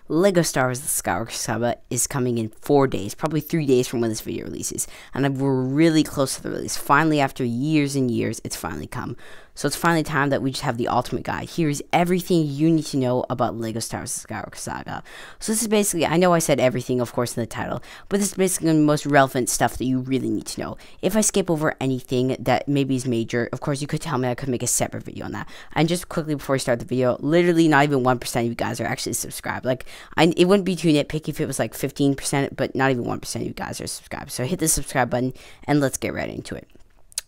Lego Star Wars the Skywalker Saga is coming in 4 days, probably 3 days from when this video releases, and we're really close to the release. Finally, after years and years, it's finally come. So it's finally time that we just have the ultimate guide. Here's everything you need to know about Lego Star Wars the Skywalker Saga. So this is basically, I know I said everything, of course, in the title, but this is basically the most relevant stuff that you really need to know. If I skip over anything that maybe is major, of course, you could tell me. I could make a separate video on that. And just quickly before we start the video, literally not even 1% of you guys are actually subscribed. Like, it wouldn't be too nitpicky if it was like 15%, but not even 1% of you guys are subscribed. So hit the subscribe button and let's get right into it.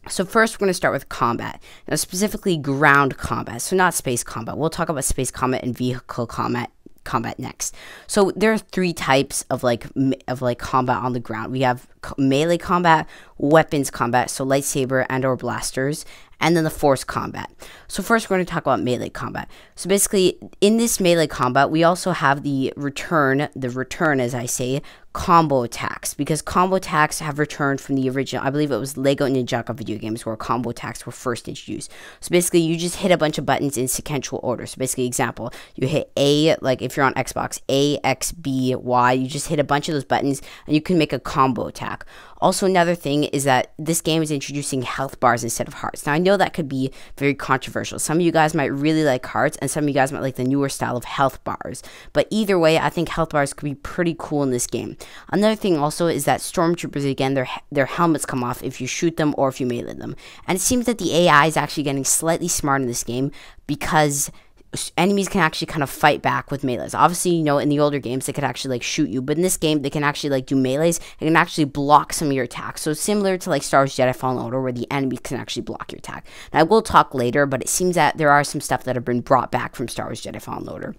So first, we're going to start with combat. Now, specifically ground combat, so not space combat. We'll talk about space combat and vehicle combat next. So there are 3 types of combat on the ground. We have melee combat, weapons combat, so lightsaber and or blasters, and then the force combat. So first, we're going to talk about melee combat. So basically, in this melee combat, we also have the return, as I say, combo attacks, because combo attacks have returned from the original, I believe it was Lego Ninjago video games where combo attacks were first introduced. So basically, you just hit a bunch of buttons in sequential order. So basically, example, you hit A, like if you're on Xbox, A, X, B, Y, you just hit a bunch of those buttons and you can make a combo attack. Also, another thing is that this game is introducing health bars instead of hearts. Now, I know that could be very controversial. Some of you guys might really like hearts, and some of you guys might like the newer style of health bars. But either way, I think health bars could be pretty cool in this game. Another thing also is that stormtroopers, again, their helmets come off if you shoot them or if you melee them. And it seems that the AI is actually getting slightly smart in this game because enemies can actually kind of fight back with melees. Obviously, you know, in the older games, they could actually like shoot you, but in this game, they can actually like do melees and can actually block some of your attacks. So similar to like Star Wars Jedi Fallen Order, where the enemy can actually block your attack. Now, I will talk later, but it seems that there are some stuff that have been brought back from Star Wars Jedi Fallen Order.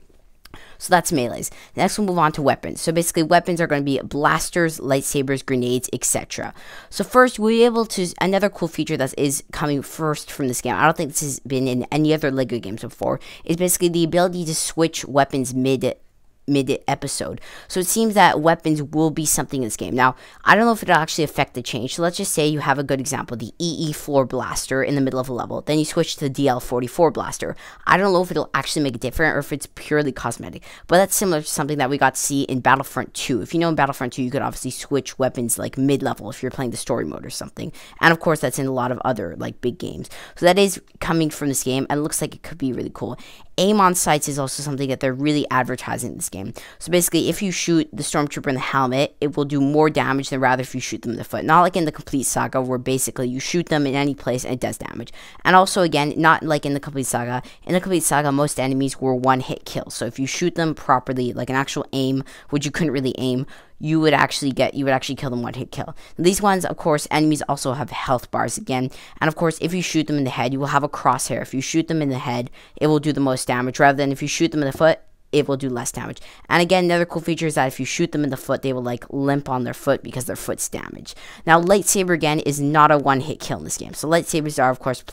So that's melees. Next, we'll move on to weapons. So basically, weapons are going to be blasters, lightsabers, grenades, etc. So first, we'll be able to, another cool feature that is coming first from this game, I don't think this has been in any other Lego games before, is basically the ability to switch weapons mid-episode. So it seems that weapons will be something in this game. Now, I don't know if it'll actually affect the change. So let's just say you have a good example, the EE4 blaster in the middle of a level. Then you switch to the DL44 blaster. I don't know if it'll actually make it different or if it's purely cosmetic. But that's similar to something that we got to see in Battlefront 2. If you know in Battlefront 2, you could obviously switch weapons like mid-level if you're playing the story mode or something. And of course, that's in a lot of other like big games. So that is coming from this game and it looks like it could be really cool. Aim on sights is also something that they're really advertising in this game. So basically, if you shoot the stormtrooper in the helmet, it will do more damage than rather if you shoot them in the foot. Not like in the Complete Saga, where basically you shoot them in any place and it does damage. And also, again, not like in the Complete Saga. In the Complete Saga, most enemies were one-hit kills. So if you shoot them properly, like an actual aim, which you couldn't really aim, you would actually kill them one-hit kill. These ones, of course, enemies also have health bars again. And of course, if you shoot them in the head, you will have a crosshair. If you shoot them in the head, it will do the most damage, rather than if you shoot them in the foot, it will do less damage. And again, another cool feature is that if you shoot them in the foot, they will like limp on their foot because their foot's damaged. Now, lightsaber again is not a one-hit kill in this game. So lightsabers are, of course,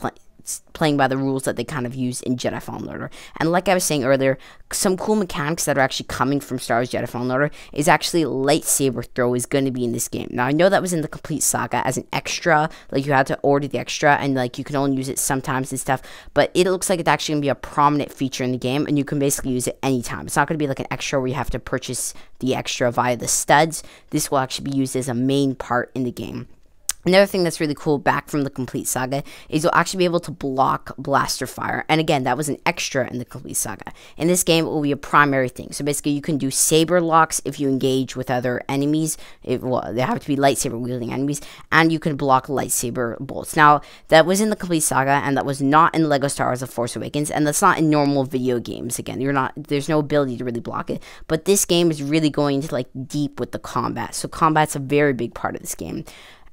playing by the rules that they kind of use in Jedi Fallen Order. And like I was saying earlier, some cool mechanics that are actually coming from Star Wars Jedi Fallen Order is actually lightsaber throw is going to be in this game. Now, I know that was in the Complete Saga as an extra, like you had to order the extra and like you can only use it sometimes and stuff, but it looks like it's actually going to be a prominent feature in the game and you can basically use it anytime. It's not going to be like an extra where you have to purchase the extra via the studs. This will actually be used as a main part in the game. Another thing that's really cool back from the Complete Saga is you'll actually be able to block blaster fire. And again, that was an extra in the Complete Saga. In this game, it will be a primary thing. So basically, you can do saber locks if you engage with other enemies. They have to be lightsaber wielding enemies. And you can block lightsaber bolts. Now, that was in the Complete Saga, and that was not in Lego Star Wars The Force Awakens. And that's not in normal video games. Again, there's no ability to really block it. But this game is really going to like deep with the combat. So combat's a very big part of this game.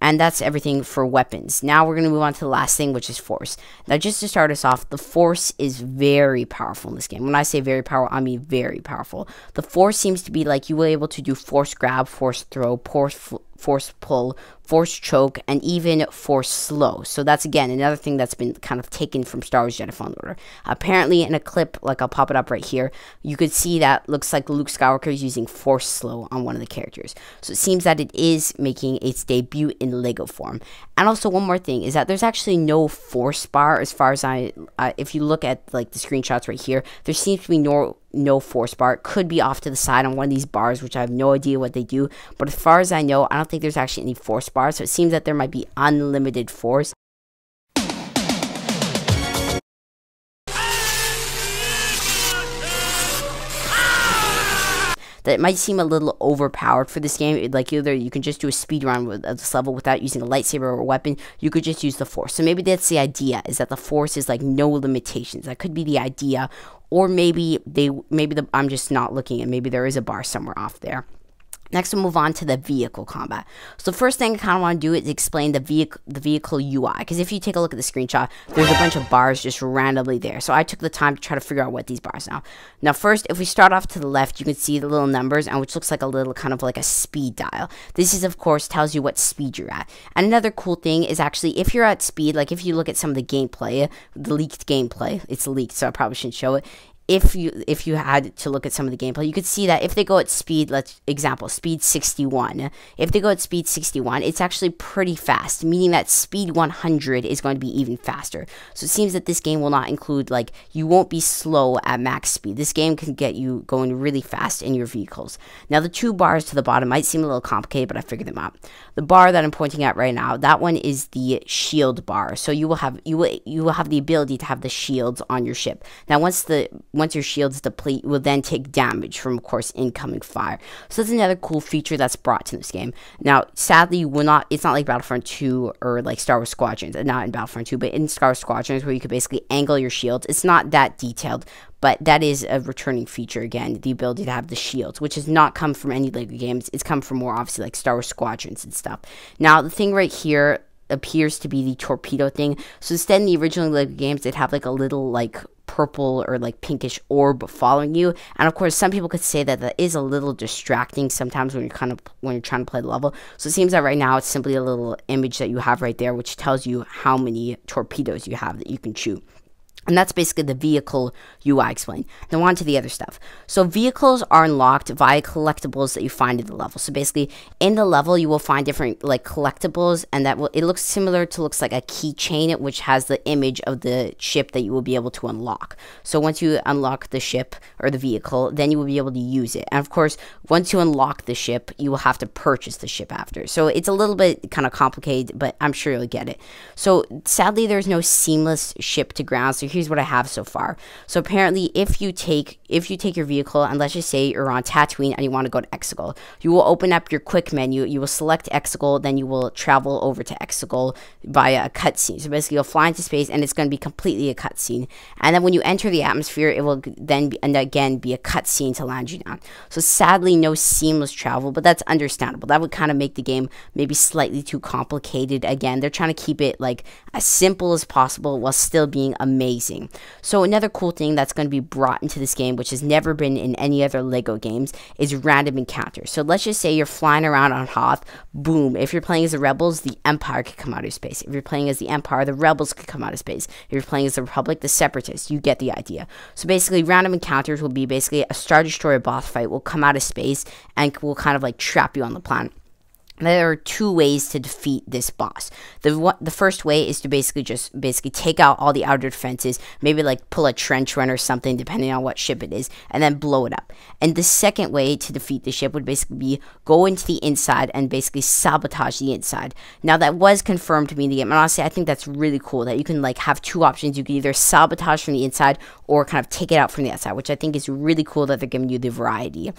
And that's everything for weapons. Now we're going to move on to the last thing, which is Force. Now, just to start us off, the Force is very powerful in this game. When I say very powerful, I mean very powerful. The Force seems to be like you were able to do Force grab, Force throw, Force pull, Force choke, and even Force slow. So that's, again, another thing that's been kind of taken from Star Wars Jedi Fallen Order. Apparently, in a clip, like I'll pop it up right here, you could see that looks like Luke Skywalker is using Force slow on one of the characters. So it seems that it is making its debut in Lego form. And also, one more thing is that there's actually no Force bar as far as if you look at like the screenshots right here, there seems to be no force bar. It could be off to the side on one of these bars, which I have no idea what they do. But as far as I know, I don't think there's actually any force bars. So it seems that there might be unlimited force. That might seem a little overpowered for this game. Like, either you can just do a speed run of this level without using a lightsaber or a weapon. You could just use the force. So maybe that's the idea, is that the force is like no limitations. That could be the idea. Or maybe I'm just not looking, and maybe there is a bar somewhere off there. Next, we'll move on to the vehicle combat. So the first thing I kind of want to do is explain the vehicle UI. Because if you take a look at the screenshot, there's a bunch of bars just randomly there. So I took the time to try to figure out what these bars are. Now first, if we start off to the left, you can see the little numbers, and which looks like a little kind of like a speed dial. This is, of course, tells you what speed you're at. And another cool thing is actually, if you're at speed, like if you look at some of the gameplay, the leaked gameplay, it's leaked, so I probably shouldn't show it. If you had to look at some of the gameplay, you could see that if they go at speed, speed 61. If they go at speed 61, it's actually pretty fast, meaning that speed 100 is going to be even faster. So it seems that this game will not include, like, you won't be slow at max speed. This game can get you going really fast in your vehicles. Now, the two bars to the bottom might seem a little complicated, but I figured them out. The bar that I'm pointing at right now, that one is the shield bar. So you will have the ability to have the shields on your ship. Now, once your shields deplete, you will then take damage from, of course, incoming fire. So that's another cool feature that's brought to this game. Now, sadly, it's not like Battlefront 2 or like Star Wars Squadrons, not in Battlefront 2, but in Star Wars Squadrons, where you could basically angle your shields. It's not that detailed, but that is a returning feature, again, the ability to have the shields, which has not come from any LEGO games. It's come from more, obviously, like Star Wars Squadrons and stuff. Now, the thing right here appears to be the torpedo thing. So instead, in the original LEGO games, they'd have like a little like purple or like pinkish orb following you, and of course some people could say that that is a little distracting sometimes when you're trying to play the level. So it seems that right now it's simply a little image that you have right there, which tells you how many torpedoes you have that you can shoot. And that's basically the vehicle UI explained. Now on to the other stuff. So vehicles are unlocked via collectibles that you find in the level. So basically in the level you will find different like collectibles, and it looks like a keychain, which has the image of the ship that you will be able to unlock. So once you unlock the ship or the vehicle, then you will be able to use it. And of course, once you unlock the ship, you will have to purchase the ship after. So it's a little bit kind of complicated, but I'm sure you'll get it. So sadly, there's no seamless ship to ground. So here's what I have so far. So apparently, if you take your vehicle, and let's just say you're on Tatooine and you want to go to Exegol, you will open up your quick menu, you will select Exegol, then you will travel over to Exegol via a cutscene. So basically, you'll fly into space, and it's going to be completely a cutscene. And then when you enter the atmosphere, it will then again be a cutscene to land you down. So sadly, no seamless travel, but that's understandable. That would kind of make the game maybe slightly too complicated. Again, they're trying to keep it like as simple as possible while still being amazing. So another cool thing that's going to be brought into this game, which has never been in any other LEGO games, is random encounters. So let's just say you're flying around on Hoth, boom, if you're playing as the Rebels, the Empire could come out of space. If you're playing as the Empire, the Rebels could come out of space. If you're playing as the Republic, the Separatists, you get the idea. So basically, random encounters will be basically a Star Destroyer boss fight will come out of space and will kind of like trap you on the planet. There are two ways to defeat this boss. The first way is to basically take out all the outer defenses, maybe like pull a trench run or something, depending on what ship it is, and then blow it up. And the second way to defeat the ship would basically be go into the inside and basically sabotage the inside. Now that was confirmed to me in the game, and honestly, I think that's really cool that you can like have two options. You can either sabotage from the inside or kind of take it out from the outside, which I think is really cool that they're giving you the variety.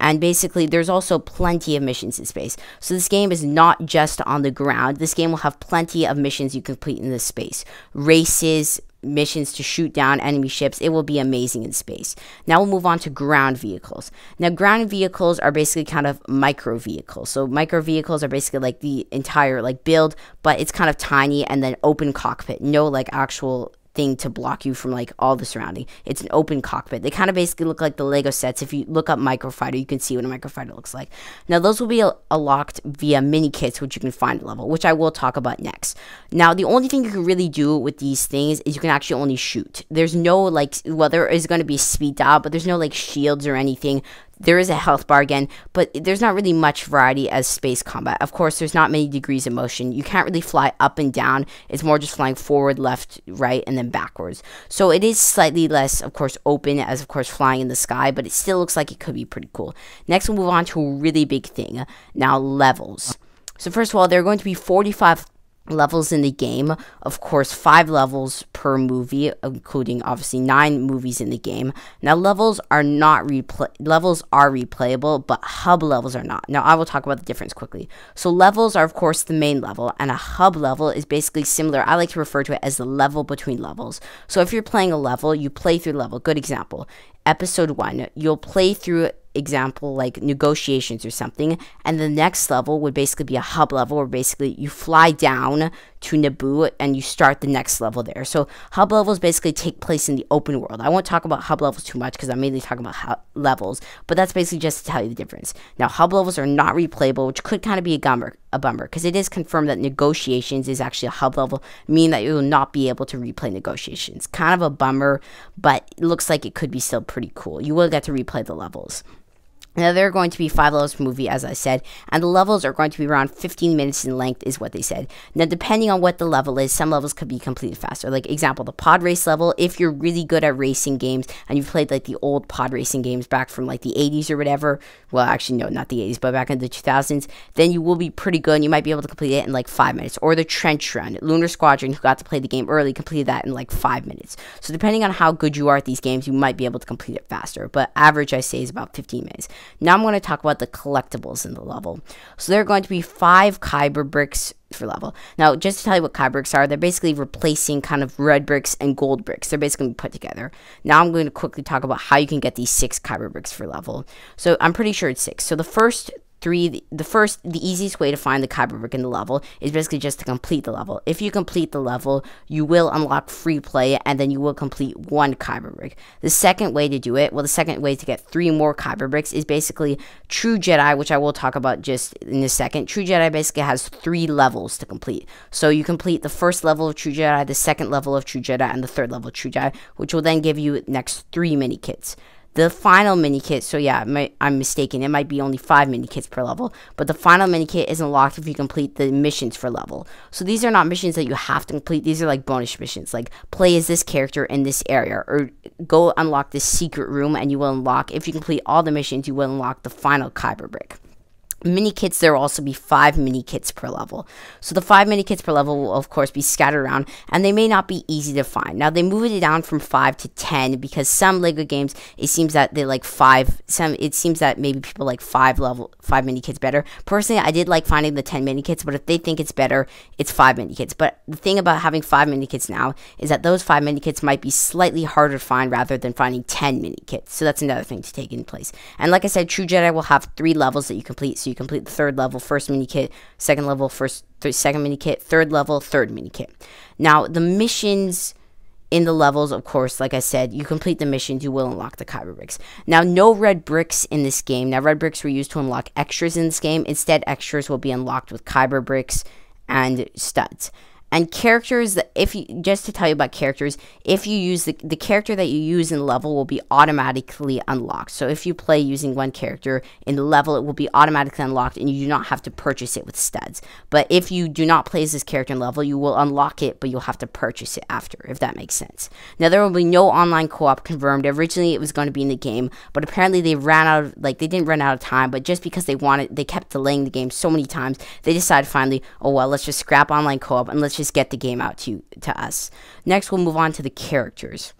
And basically, there's also plenty of missions in space. So this game is not just on the ground. This game will have plenty of missions you complete in this space. Races, missions to shoot down enemy ships. It will be amazing in space. Now we'll move on to ground vehicles. Now ground vehicles are basically kind of micro vehicles. So micro vehicles are basically like the entire like build, but it's kind of tiny and then open cockpit. No like actual thing to block you from like all the surrounding. It's an open cockpit. They kind of basically look like the Lego sets. If you look up Microfighter, you can see what a Microfighter looks like. Now those will be unlocked via mini kits, which you can find at level, which I will talk about next. Now the only thing you can really do with these things is you can actually only shoot. There's no like, well, there is going to be speed dial, but there's no like shields or anything. There is a health bar again, but there's not really much variety as space combat. Of course, there's not many degrees of motion. You can't really fly up and down. It's more just flying forward, left, right, and then backwards. So it is slightly less, of course, open as, of course, flying in the sky, but it still looks like it could be pretty cool. Next, we'll move on to a really big thing. Now, levels. So first of all, there are going to be 45 levels in the game. Of course, 5 levels per movie, including obviously 9 movies in the game. Now, levels are replayable, but hub levels are not. Now, I will talk about the difference quickly. So levels are, of course, the main level, and a hub level is basically similar. I like to refer to it as the level between levels. So if you're playing a level, you play through the level. Good example. Episode 1, you'll play through example like negotiations or something, and the next level would basically be a hub level where basically you fly down to Naboo and you start the next level there. So hub levels basically take place in the open world. I won't talk about hub levels too much because I'm mainly talking about levels, but that's basically just to tell you the difference. Now, hub levels are not replayable, which could kind of be a bummer because it is confirmed that negotiations is actually a hub level, meaning that you will not be able to replay negotiations. Kind of a bummer, but it looks like it could be still pretty cool. You will get to replay the levels. Now, there are going to be 5 levels per movie, as I said, and the levels are going to be around 15 minutes in length, is what they said. Now, depending on what the level is, some levels could be completed faster. Like, example, the pod race level, if you're really good at racing games, and you've played, like, the old pod racing games back from, like, the 80s or whatever, well, actually, no, not the 80s, but back in the 2000s, then you will be pretty good, and you might be able to complete it in, like, 5 minutes. Or the Trench Run. Lunar Squadron, who got to play the game early, completed that in, like, 5 minutes. So, depending on how good you are at these games, you might be able to complete it faster. But average, I say, is about 15 minutes. Now, I'm going to talk about the collectibles in the level. So there are going to be 5 Kyber bricks for level. Now, just to tell you what Kyber bricks are, they're basically replacing kind of red bricks and gold bricks. They're basically put together. Now I'm going to quickly talk about how you can get these 6 Kyber bricks for level. So I'm pretty sure it's 6. So the easiest way to find the Kyber brick in the level is basically just to complete the level. If you complete the level, you will unlock free play, and then you will complete 1 Kyber brick. The second way to do it, well, the second way to get 3 more Kyber bricks is basically True Jedi, which I will talk about just in a second. True Jedi basically has 3 levels to complete. So you complete the first level of True Jedi, the second level of True Jedi, and the third level of True Jedi, which will then give you next 3 mini kits. The final mini kit, so yeah, I'm mistaken, it might be only 5 mini kits per level, but the final mini kit is unlocked if you complete the missions for level. So these are not missions that you have to complete, these are like bonus missions, like play as this character in this area, or go unlock this secret room, and you will unlock, if you complete all the missions, you will unlock the final Kyber brick. Mini kits, there will also be 5 mini kits per level. So the 5 mini kits per level will of course be scattered around, and they may not be easy to find. Now they moved it down from 5 to 10 because some LEGO games, it seems that they like 5. It seems that maybe people like 5 mini kits better. Personally, I did like finding the 10 mini kits, but if they think it's better, it's 5 mini kits. But the thing about having 5 mini kits now is that those 5 mini kits might be slightly harder to find rather than finding 10 mini kits. So that's another thing to take in place. And like I said, True Jedi will have 3 levels that you complete. So you complete the 3rd level, first mini kit, second level, second mini kit, 3rd level, 3rd mini kit. Now, the missions in the levels, of course, like I said, you complete the missions, you will unlock the Kyber bricks. Now, no red bricks in this game. Now, red bricks were used to unlock extras in this game. Instead, extras will be unlocked with Kyber bricks and studs. And characters, just to tell you about characters, if you use the character that you use in the level will be automatically unlocked. So if you play using one character in the level, it will be automatically unlocked, and you do not have to purchase it with studs. But if you do not play as this character in level, you will unlock it, but you'll have to purchase it after, if that makes sense. Now, there will be no online co-op confirmed. Originally, it was going to be in the game, but apparently they didn't run out of time, but just because they kept delaying the game so many times, they decided finally, oh well, let's just scrap online co-op and let's just get the game out to us. Next, we'll move on to the characters.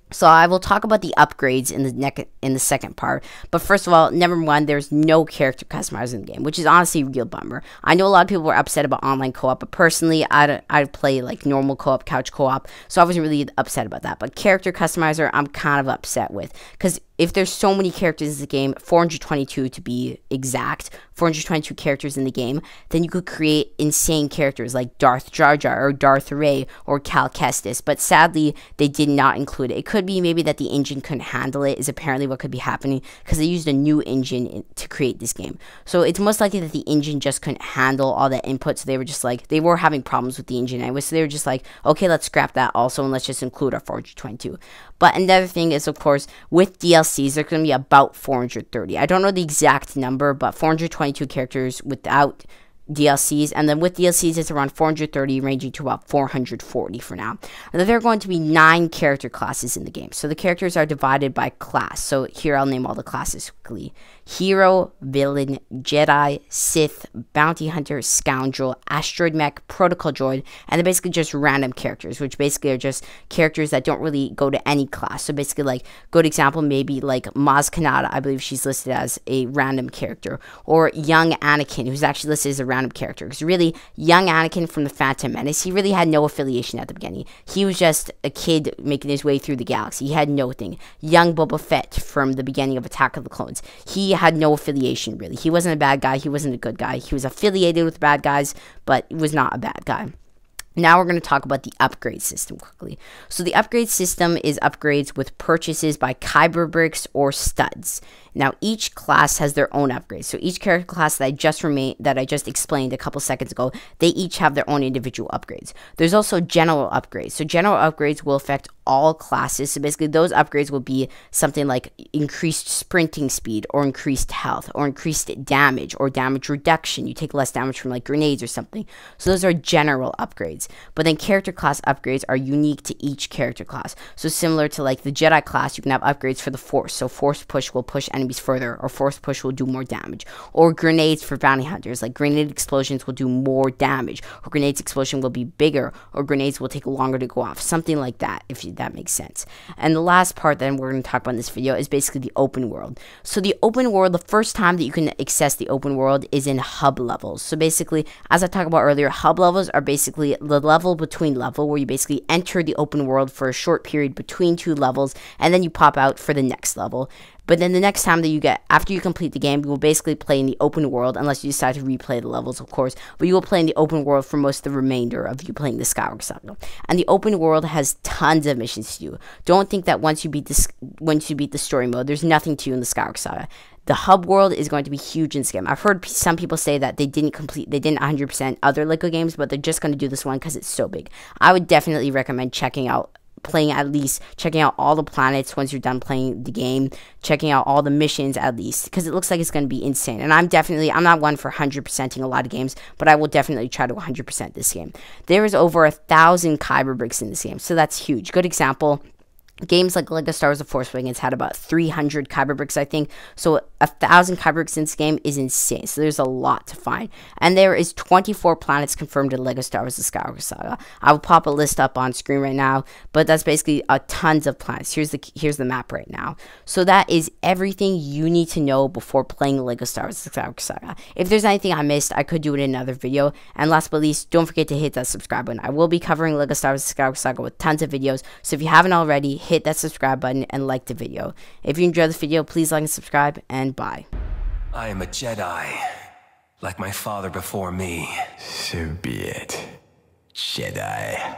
So I will talk about the upgrades in the second part. But first of all, number 1, there's no character customizer in the game, which is honestly a real bummer. I know a lot of people were upset about online co-op, but personally, I'd play like normal co-op, couch co-op, so I wasn't really upset about that. But character customizer, I'm kind of upset with, because if there's so many characters in the game, 422 to be exact, 422 characters in the game, then you could create insane characters like Darth Jar Jar or Darth Ray or Cal Kestis. But sadly, they did not include it. It could could be maybe that the engine couldn't handle it, is apparently what could be happening, because they used a new engine to create this game. So it's most likely that the engine just couldn't handle all that input, so they were just like, they were having problems with the engine anyway, so they were just like, okay, let's scrap that also, and let's just include our 422. But another thing is, of course, with DLCs, there's going to be about 430. I don't know the exact number, but 422 characters without DLCs, and then with DLCs it's around 430, ranging to about 440 for now. And then there are going to be 9 character classes in the game. So the characters are divided by class. So here I'll name all the classes quickly: Hero, Villain, Jedi, Sith, Bounty Hunter, Scoundrel, Asteroid Mech, Protocol Droid, and they're basically just random characters, which basically are just characters that don't really go to any class. So basically, like, good example, maybe like Maz Kanata, I believe she's listed as a random character, or young Anakin, who's actually listed as a random character, because really, young Anakin from the Phantom Menace, he really had no affiliation at the beginning. He was just a kid making his way through the galaxy. He had no thing. Young Boba Fett from the beginning of Attack of the Clones, he had no affiliation, really. He wasn't a bad guy. He wasn't a good guy. He was affiliated with bad guys, but he was not a bad guy. Now we're going to talk about the upgrade system quickly. So the upgrade system is upgrades with purchases by kyber bricks or studs. Now each class has their own upgrades. So each character class that I just explained a couple seconds ago, they each have their own individual upgrades. There's also general upgrades. So general upgrades will affect all classes. So basically those upgrades will be something like increased sprinting speed, or increased health, or increased damage, or damage reduction. You take less damage from like grenades or something. So those are general upgrades. But then character class upgrades are unique to each character class. So similar to like the Jedi class, you can have upgrades for the Force. So Force push will push enemies further, or Force push will do more damage. Or grenades for bounty hunters, like grenade explosions will do more damage, or grenades explosion will be bigger, or grenades will take longer to go off. Something like that, if that makes sense. And the last part that we're going to talk about in this video is basically the open world. So the open world, the first time that you can access the open world is in hub levels. So basically, as I talked about earlier, hub levels are basically the level between level, where you basically enter the open world for a short period between 2 levels, and then you pop out for the next level. But then the next time that you get, after you complete the game, you will basically play in the open world, unless you decide to replay the levels, of course. But you will play in the open world for most of the remainder of you playing the Skywalker Saga. And the open world has tons of missions to do. Don't think that once you beat the story mode, there's nothing to do in the Skywalker Saga. The hub world is going to be huge in this game. I've heard some people say that they didn't 100% other LEGO games, but they're just going to do this one because it's so big. I would definitely recommend checking out all the planets once you're done playing the game, checking out all the missions at least, because it looks like it's going to be insane. And I'm not one for 100%ing a lot of games, but I will definitely try to 100% this game. There is over 1,000 kyber bricks in this game, so that's huge. Good example, games like LEGO Star Wars The Force Awakens had about 300 kyber bricks, I think. So 1,000 kyber bricks in this game is insane. So there's a lot to find. And there is 24 planets confirmed in LEGO Star Wars The Skywalker Saga. I will pop a list up on screen right now, but that's basically tons of planets. Here's the map right now. So that is everything you need to know before playing LEGO Star Wars The Skywalker Saga. If there's anything I missed, I could do it in another video. And last but least, don't forget to hit that subscribe button. I will be covering LEGO Star Wars The Skywalker Saga with tons of videos. So if you haven't already, hit that subscribe button and like the video. If you enjoyed this video, please like and subscribe, and bye. I am a Jedi, like my father before me. So be it, Jedi.